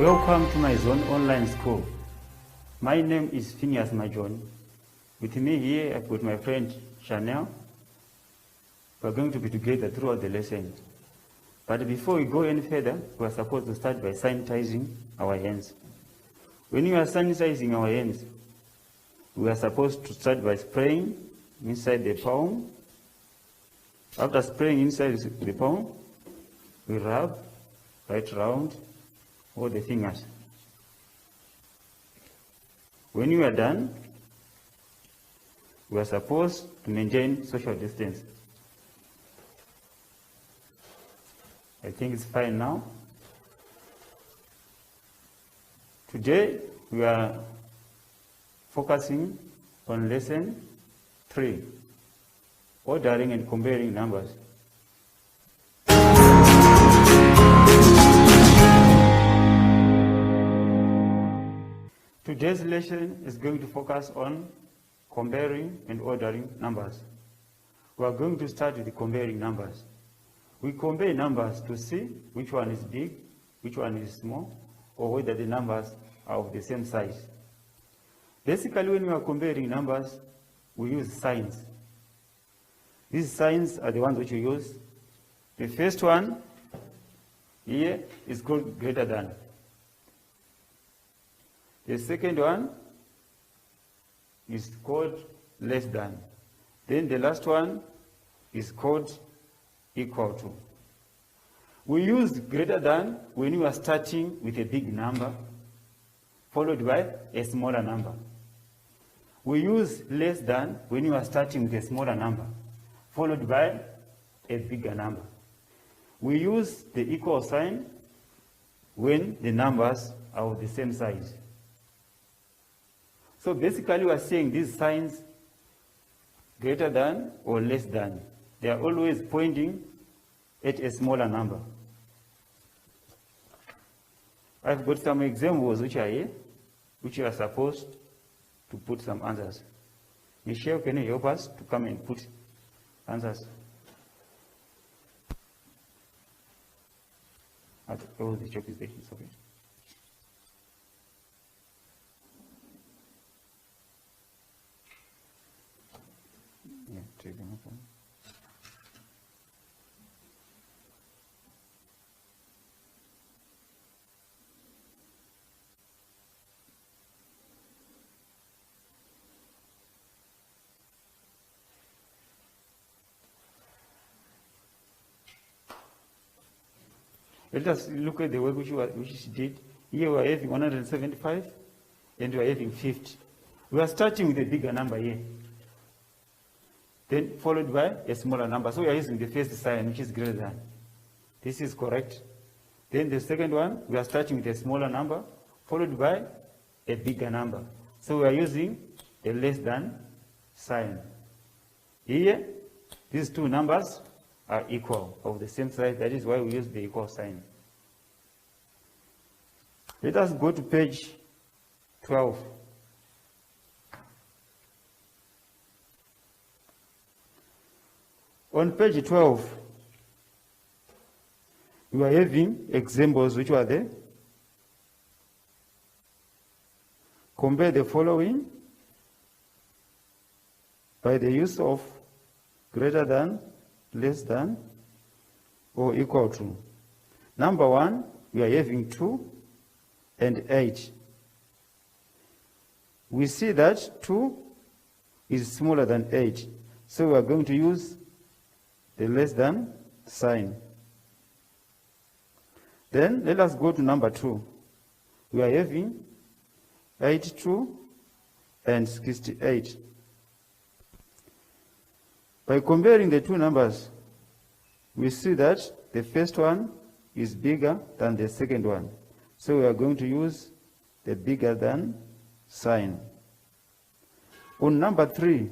Welcome to MyZone online school. My name is Phineas Majon. With me here, I've got my friend Chanel. We're going to be together throughout the lesson. But before we go any further, we are supposed to start by sanitizing our hands. When we are sanitizing our hands, we are supposed to start by spraying inside the palm. After spraying inside the palm, we rub right around all the fingers. When you are done, we are supposed to maintain social distance. I think it's fine now. Today, we are focusing on lesson 3, ordering and comparing numbers. Today's lesson is going to focus on comparing and ordering numbers. We are going to start with the comparing numbers. We compare numbers to see which one is big, which one is small, or whether the numbers are of the same size. Basically, when we are comparing numbers, we use signs. These signs are the ones which we use. The first one here is called greater than. The second one is called less than. Then the last one is called equal to. We use greater than when you are starting with a big number, followed by a smaller number. We use less than when you are starting with a smaller number, followed by a bigger number. We use the equal sign when the numbers are of the same size. So basically, we are saying these signs, greater than or less than, they are always pointing at a smaller number. I've got some examples which are here, which you are supposed to put some answers. Michelle, can you help us to come and put answers? Oh, the chalk is there. It's okay. Yeah, take them up. Let us look at the work which she did. Here we are having 175 and we are having 50. We are starting with a bigger number here, then followed by a smaller number. So we are using the first sign, which is greater than. This is correct. Then the second one, we are starting with a smaller number, followed by a bigger number. So we are using a less than sign. Here, these two numbers are equal, of the same size. That is why we use the equal sign. Let us go to page 12. On page 12, we are having examples which are there. Compare the following by the use of greater than, less than, or equal to. Number 1, we are having 2 and 8. We see that 2 is smaller than 8. So we are going to use the less than sign. Then let us go to number 2. We are having 82 and 68. By comparing the two numbers, we see that the first one is bigger than the second one. So we are going to use the bigger than sign. On number 3,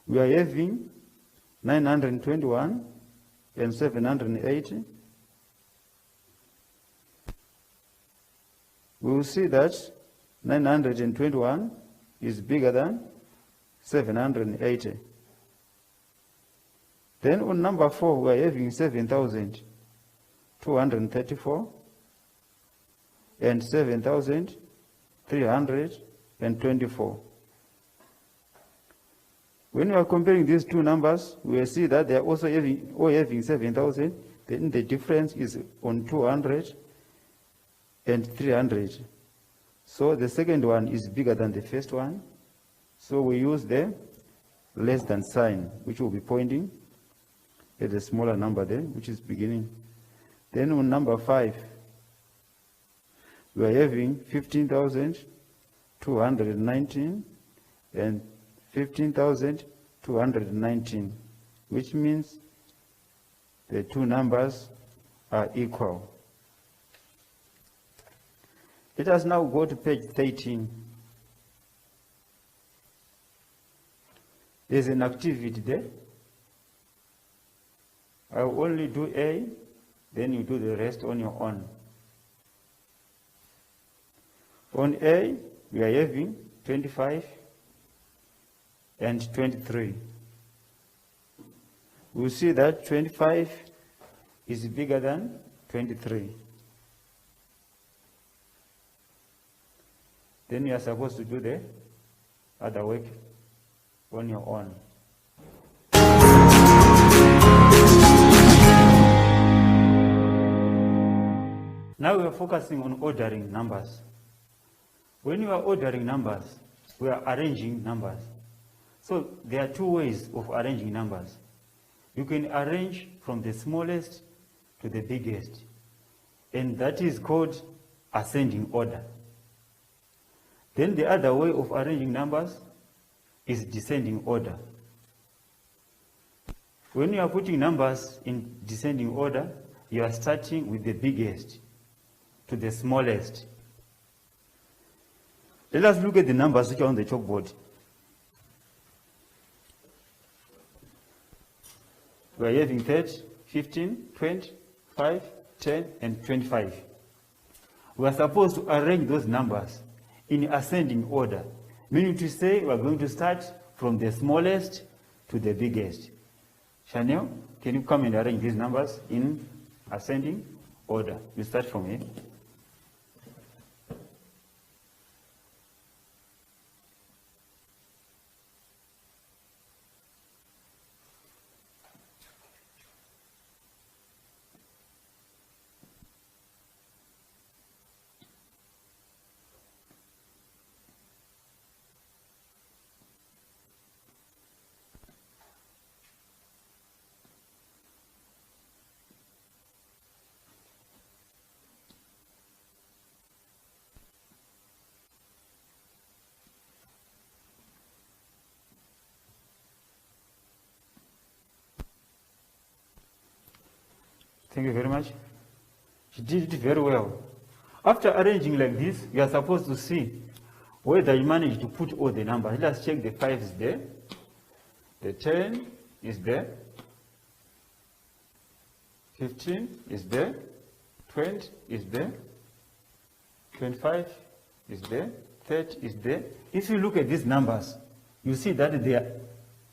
we are having 921 and 780. We will see that 921 is bigger than 780. Then on number 4, we are having 7,234 and 7,324. When we are comparing these two numbers, we will see that they are also having 7,000. Then the difference is on 200 and 300. So the second one is bigger than the first one. So we use the less than sign, which will be pointing at the smaller number there, which is beginning. Then on number 5, we are having 15,219 and 15,219, which means the two numbers are equal. Let us now go to page 13. There's an activity there. I will only do A, then you do the rest on your own. On A, we are having 25 and 23. We'll see that 25 is bigger than 23. Then you are supposed to do the other work on your own. Now we are focusing on ordering numbers. When you are ordering numbers, we are arranging numbers. So there are two ways of arranging numbers. You can arrange from the smallest to the biggest, and that is called ascending order. Then the other way of arranging numbers is descending order. When you are putting numbers in descending order, you are starting with the biggest to the smallest. Let us look at the numbers which are on the chalkboard. We are having 30, 15, 20, 5, 10, and 25. We are supposed to arrange those numbers in ascending order, meaning to say we are going to start from the smallest to the biggest. Chanel, can you come and arrange these numbers in ascending order? We start from here. Thank you very much. She did it very well. After arranging like this, you are supposed to see whether you managed to put all the numbers. Let's check the 5 is there. The 10 is there. 15 is there. 20 is there. 25 is there. 30 is there. If you look at these numbers, you see that their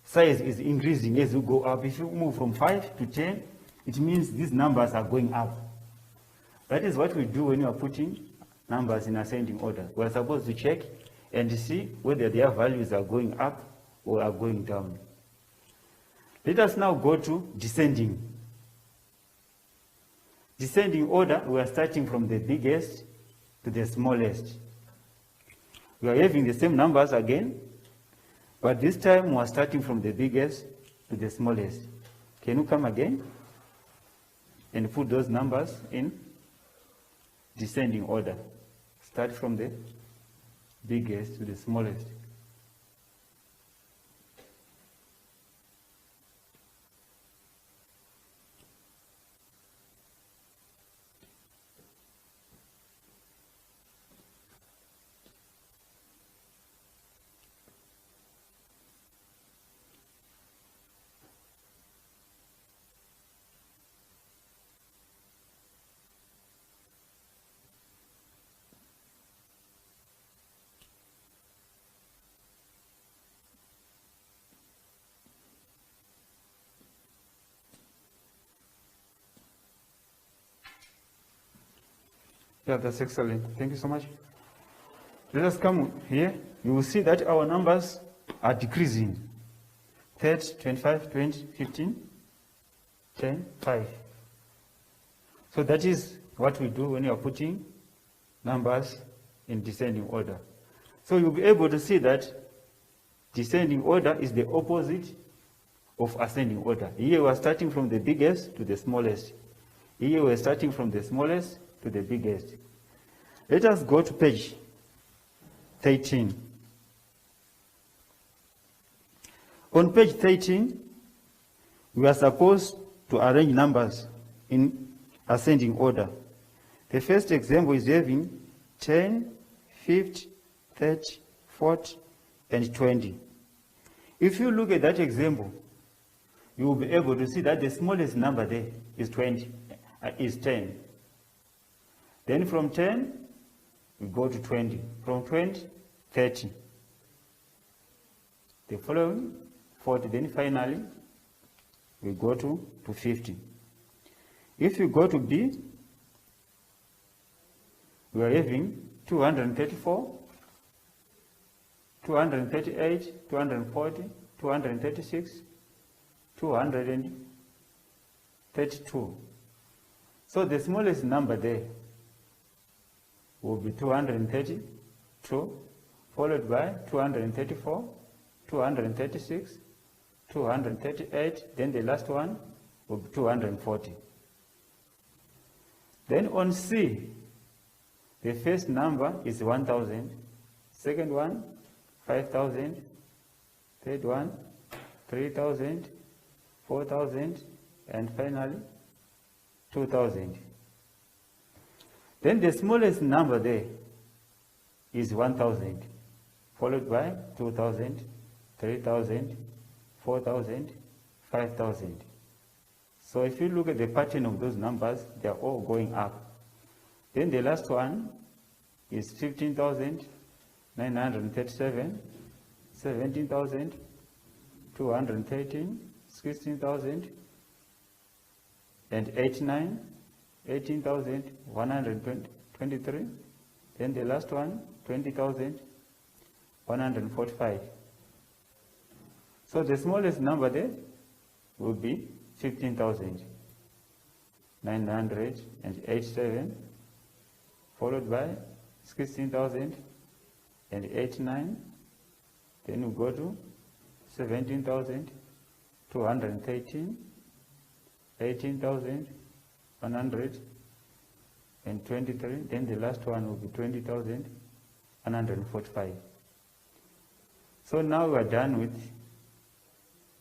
size is increasing as you go up. If you move from 5 to 10, it means these numbers are going up. That is what we do when you are putting numbers in ascending order. We are supposed to check and see whether their values are going up or are going down. Let us now go to descending. Descending order, we are starting from the biggest to the smallest. We are having the same numbers again, but this time we are starting from the biggest to the smallest. Can you come again and put those numbers in descending order? Start from the biggest to the smallest. Yeah, that's excellent. Thank you so much. Let us come here. You will see that our numbers are decreasing. 30, 25, 20, 15, 10, 5. So that is what we do when you are putting numbers in descending order. So you'll be able to see that descending order is the opposite of ascending order. Here we are starting from the biggest to the smallest. Here we are starting from the smallest to the biggest. Let us go to page 13. On page 13, we are supposed to arrange numbers in ascending order. The first example is having 10, 50, 30, 40, and 20. If you look at that example, you will be able to see that the smallest number there is 10. Then from 10, we go to 20. From 20, 30. The following, 40. Then finally, we go to 50. If you go to B, we are having 234, 238, 240, 236, 232. So the smallest number there will be 232, followed by 234, 236, 238, then the last one will be 240. Then on C, the first number is 1,000, second one, 5,000, third one, 3,000, 4,000, and finally, 2,000. Then the smallest number there is 1,000, followed by 2,000, 3,000, 4,000, 5,000. So if you look at the pattern of those numbers, they are all going up. Then the last one is 15,937, 17,213, 16,000, and 89, 18,123. Then the last one, 20,145. So the smallest number there will be 15,987, followed by 16,089. Then we go to 17,213, 18,123. Then the last one will be 20,145. So now we are done with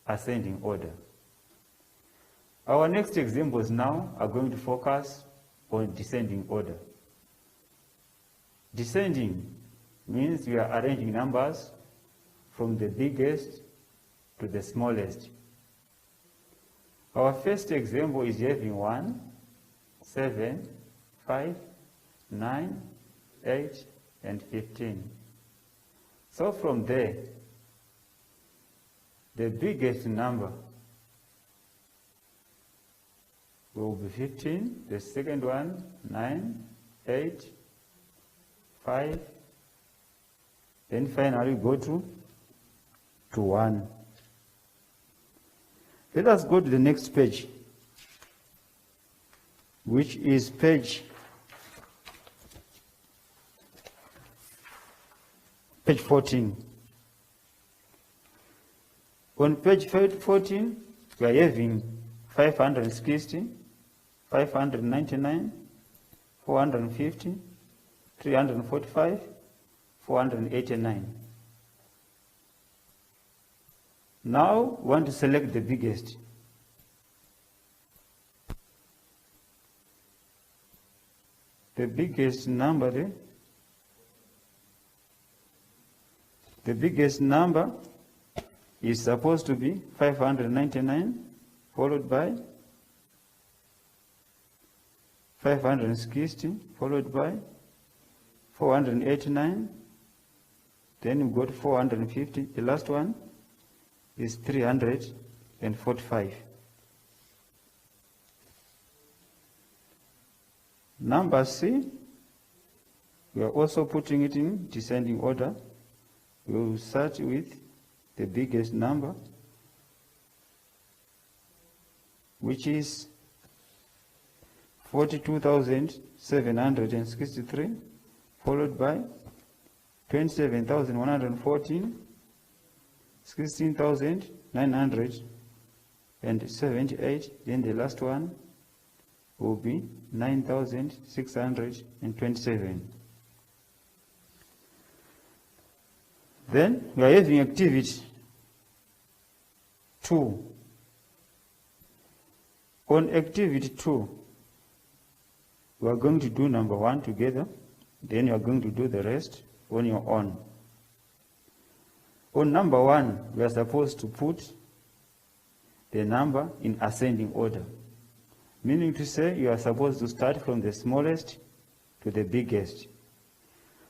ascending order. Our next examples now are going to focus on descending order. Descending means we are arranging numbers from the biggest to the smallest. Our first example is having 1, 7, 5, 9, 8, and 15. So from there, the biggest number will be 15, the second one, 9, 8, 5, then finally go to 1. Let us go to the next page, which is page 14. On page 14, we are having 560, 599, 450, 345, 489. Now, we want to select the biggest. The biggest number there. The biggest number is supposed to be 599, followed by 560, followed by 489, then we got 450. The last one is 345. Number C We are also putting it in descending order. We will start with the biggest number, which is 42,763, followed by 27,114, 16,978, then the last one will be 9,627. Then we are having activity 2. On activity 2, we are going to do number 1 together, then you are going to do the rest on your own. On number 1, we are supposed to put the number in ascending order, meaning to say you are supposed to start from the smallest to the biggest.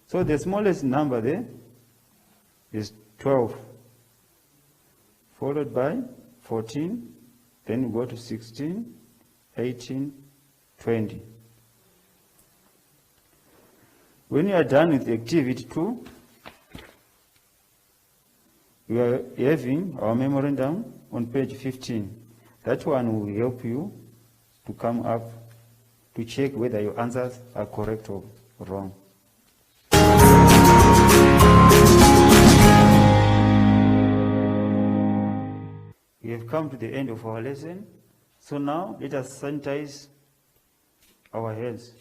So the smallest number there is 12, followed by 14, then you go to 16, 18, 20. When you are done with activity 2, we are having our memorandum on page 15. That one will help you to come up to check whether your answers are correct or wrong. We have come to the end of our lesson. So now let us sanitize our hands.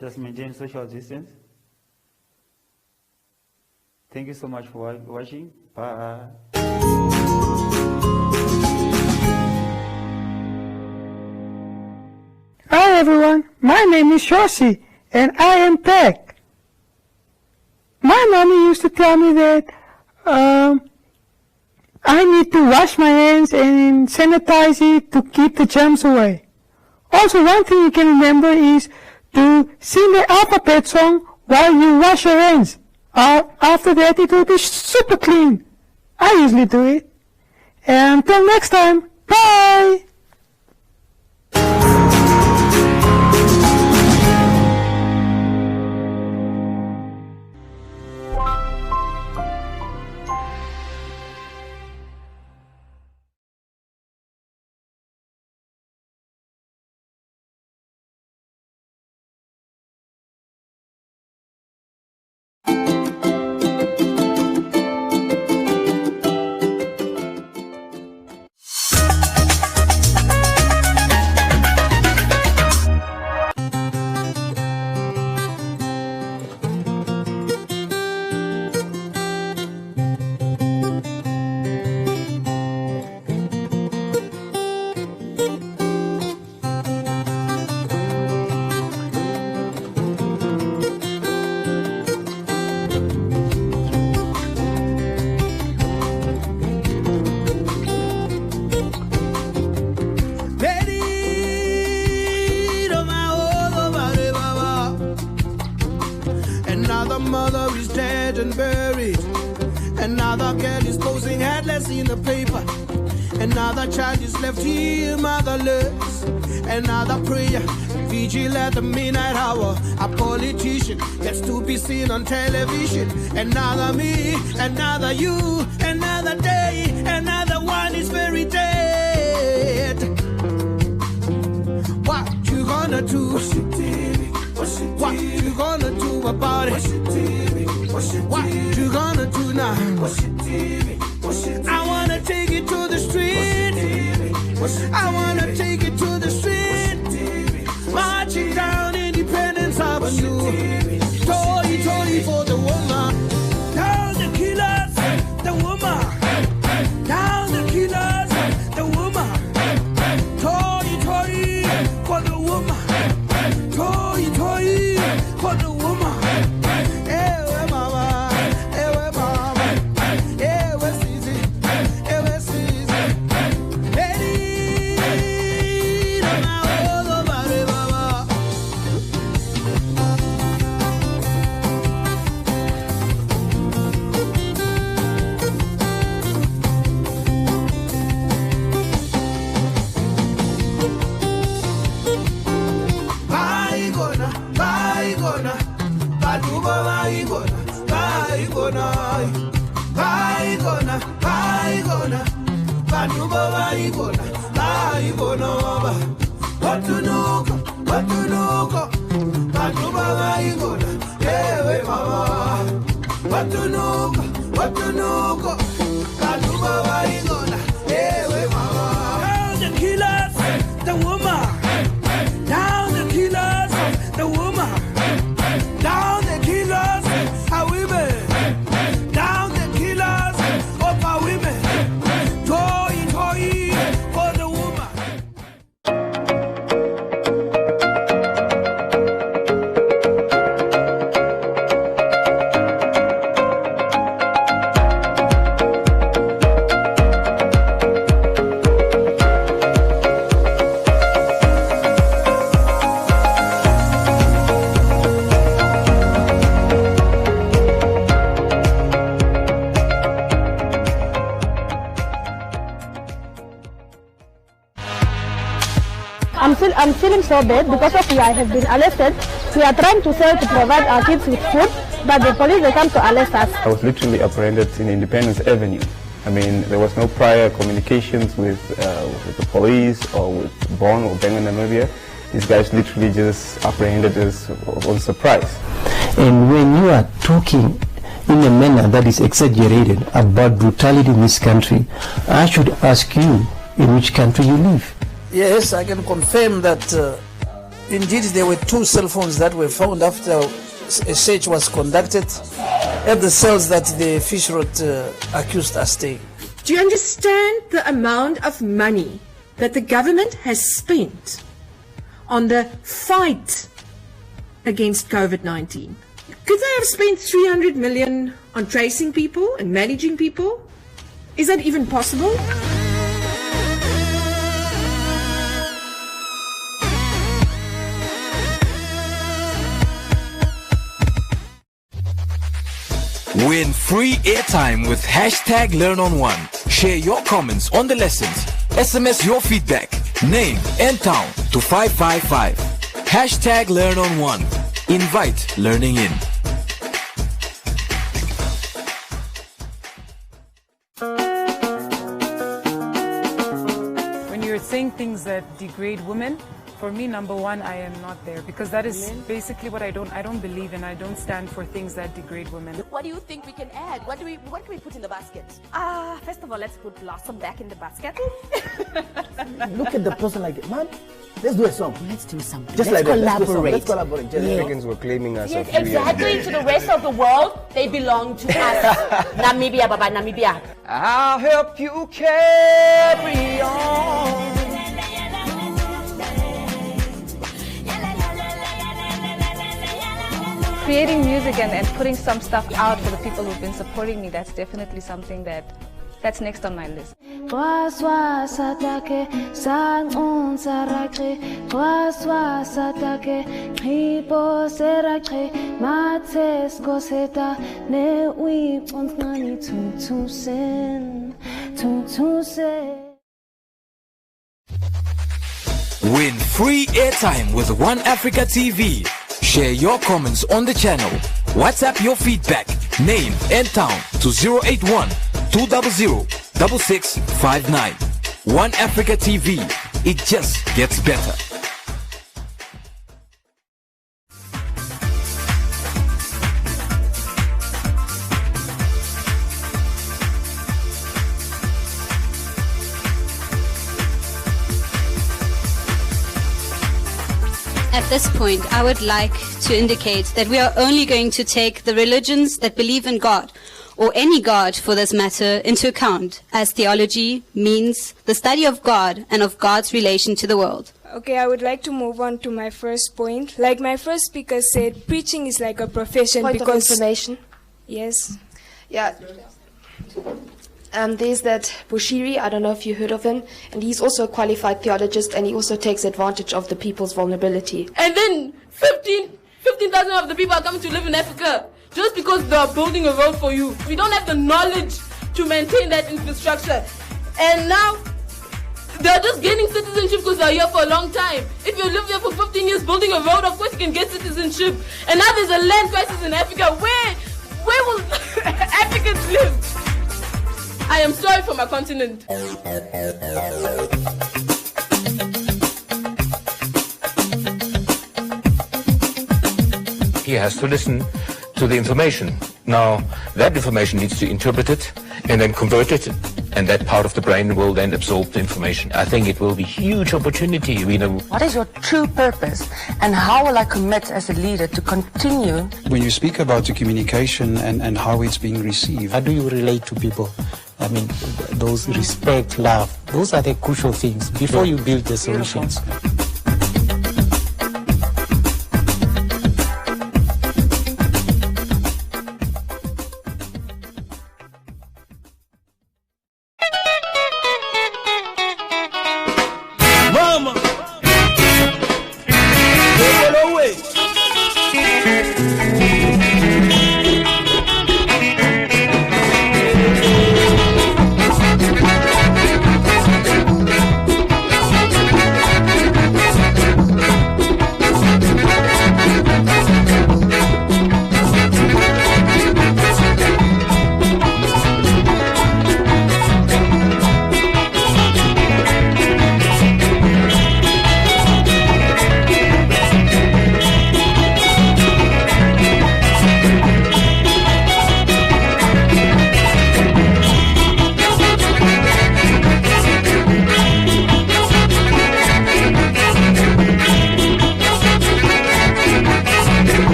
Just maintain social distance. Thank you so much for watching. Bye. Hi everyone, my name is Josie and I am Tech. My mommy used to tell me that I need to wash my hands and sanitize it to keep the germs away. Also, one thing you can remember is to sing the alphabet song while you wash your hands. After that, it will be super clean. I usually do it. And until next time, bye! Another mother is dead and buried. Another girl is posing headless in the paper. Another child is left here motherless. Another prayer, vigil at the midnight hour. A politician gets to be seen on television. Another me, another you, another day, another one is very dead. What you gonna do? What you gonna do about it? What you gonna do now? I wanna take it to the street. I wanna take it to the street. Marching down Independence Avenue. Toy, toy for the woman. Down the killers, the woman. Down the killers, the woman. Toy, toy for the woman. Toy, toy for the woman. Ewe mama, ewe mama, ewe I'm feeling so bad because of I have been arrested. We are trying to sell to provide our kids with food, but the police, they come to arrest us. I was literally apprehended in Independence Avenue. I mean, there was no prior communications with the police or with Bonn or Benga Namibia. These guys literally just apprehended us on surprise. And when you are talking in a manner that is exaggerated about brutality in this country, I should ask you in which country you live. Yes, I can confirm that indeed there were 2 cell phones that were found after a search was conducted at the cells that the Fish Road accused are staying. Do you understand the amount of money that the government has spent on the fight against COVID-19? Could they have spent 300 million on tracing people and managing people? Is that even possible? Win free airtime with #LearnOn1. Share your comments on the lessons. SMS your feedback, name and town to 555. #LearnOn1. Invite learning in. When you're saying things that degrade women, for me, number one, I am not there, because that is basically what I don't believe in. I don't stand for things that degrade women. What do you think we can add? What can we put in the basket? First of all, let's put Blossom back in the basket. Look at the person like, man, let's do a song. Let's do something. Just let's like collaborate. Let's collaborate. The Africans were claiming us. Yes, exactly. To the rest of the world, they belong to us. Namibia, Baba, Namibia. I'll help you carry on. Creating music and putting some stuff out for the people who've been supporting me, that's definitely something that's next on my list. Win free airtime with One Africa TV. Share your comments on the channel. WhatsApp your feedback, name and town to 081 200 6659. One Africa TV. It just gets better. At this point, I would like to indicate that we are only going to take the religions that believe in God, or any God for this matter, into account, as theology means the study of God and of God's relation to the world. Okay, I would like to move on to my first point. Like my first speaker said, preaching is like a profession. Point of information. Yes. Yeah. There's that Bushiri, I don't know if you heard of him, and he's also a qualified theologist, and he also takes advantage of the people's vulnerability. And then 15,000 of the people are coming to live in Africa just because they are building a road for you. We don't have the knowledge to maintain that infrastructure. And now they're just gaining citizenship because they're here for a long time. If you live here for 15 years building a road, of course you can get citizenship. And now there's a land crisis in Africa. Where will am sorry for my continent. He has to listen to the information. Now, that information needs to interpret it and then convert it, and that part of the brain will then absorb the information. I think it will be a huge opportunity. What is your true purpose, and how will I commit as a leader to continue? When you speak about the communication and how it's being received, how do you relate to people? I mean, those respect, love, those are the crucial things before you build the solutions.